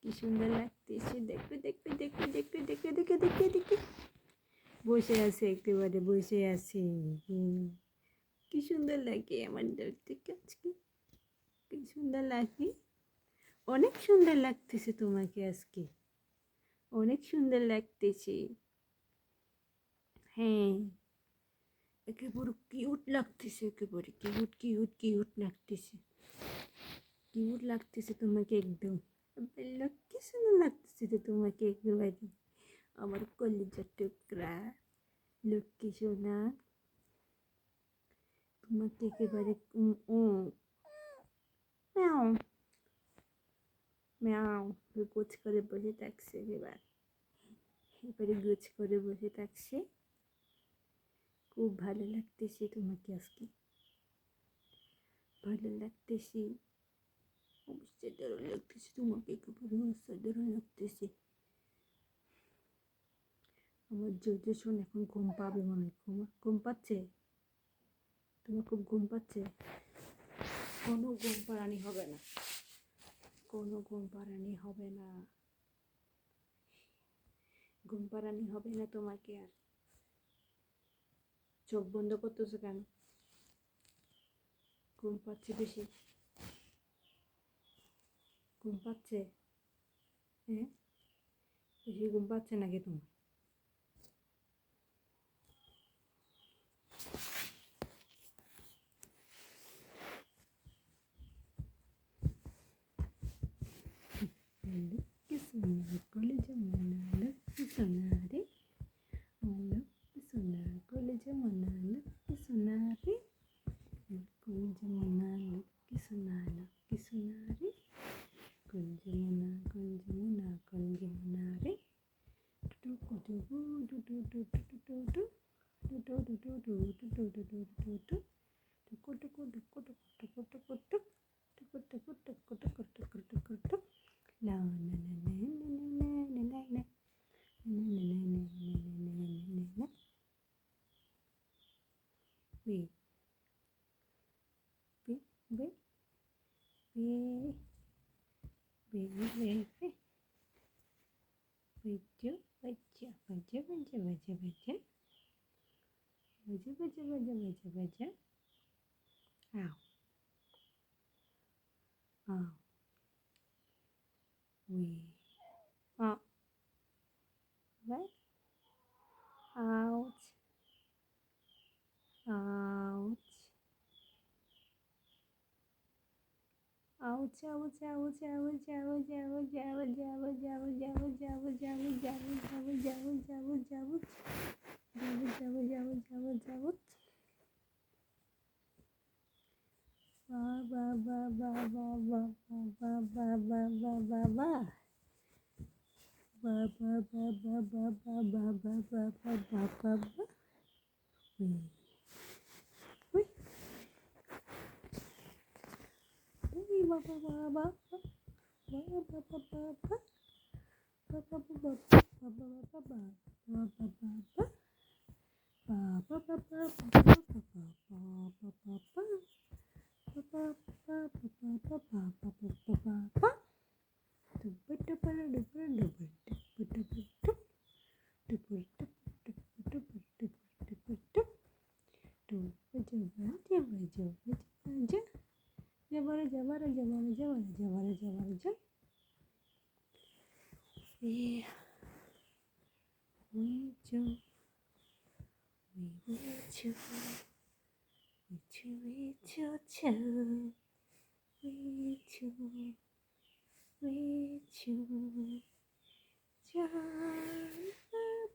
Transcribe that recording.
কি সুন্দর লাগতেছে। দেখবে দেখবে দেখবে দেখবে দেখবে দেখে দেখে দেখে বসে আছে, একেবারে বসে আছে। কি সুন্দর লাগে আমার দেখতে আজকে, কি সুন্দর লাগে। অনেক সুন্দর লাগতেছে তোমাকে আজকে, অনেক সুন্দর লাগতেছে। হ্যাঁ, একেবারে কিউট লাগতেছে, একেবারে কিউট কিউট কিউট লাগতেছে, কিউট লাগতেছে তোমাকে একদম। কি সুন্দর লাগতেছে তো তোমাকে একেবারে, আমার কলিজার টুকরা লক্ষ্মী সোনা। তোমাকে একেবারে ম্যাও ম্যাও গোছ করে বসে থাকছে, এবারে গোছ করে বসে থাকছে। খুব ভালো লাগতেছে তোমাকে আজকে, ভালো লাগতেছে, অসাধারণ লাগতেছে তোমাকে, একেবারে অসাধারণ লাগতেছে। আমার জোজো শোন এখন ঘুম পাবে মনে হয়, ঘুম পাচ্ছে, তোমার খুব ঘুম পাচ্ছে। কোনো ঘুম পাড়ানি হবে না, কোনো ঘুম পাড়ানি হবে না, ঘুম পাড়ানি হবে না তোমাকে। আর চোখ বন্ধ করতেছো কেন? ঘুম পাচ্ছে বেশি, ঘুম পাচ্ছে? হ্যাঁ, বেশি ঘুম পাচ্ছে নাকি তোমার? লক্ষ্মী সোনা কলেজে মনা, লক্ষ্মী সোনা রে, লক্ষ্মী সোনা কলেজে মনা, লক্ষ্মী সোনা রে, কলেজে মনা, লক্ষ্মী সোনা, লক্ষ্মী সোনা রে, কলেজে মনা, কলেজে মনা, কলেজে মনা রে। টুটু টুটু টুটু টুটু টুটু টু টুটু টুটু টু টুটু টুটু টুটু টু টুকু টুকু টুকু টুকু টুকু টুক টুকু টুকু টুকু টুকু টুকু টুকু টুক। La na na na na na na na na wait wait wait wait wait wait wait baca baca baca baca baca baca baca baca baca baca baca. Ow ow wait oh what ouch ouch ouch ouch ouch ouch ouch ouch ouch ouch ouch ouch ouch ouch ouch ouch ouch ouch ouch. Jabut. Ba ba ba ba ba ba ba ba ba ba ba. Ba ba ba ba ba ba ba ba ba ba ba ba ba. Ui. Ui ba ba ba ba. Ba ba ba ba ba. Ba ba ba ba. Ba ba ba ba ba. Ba ba ba ba. Ba ba ba ba ba ba ba ba ba ba. Ba ba ba ba ba ba ba ba ba. With you, John.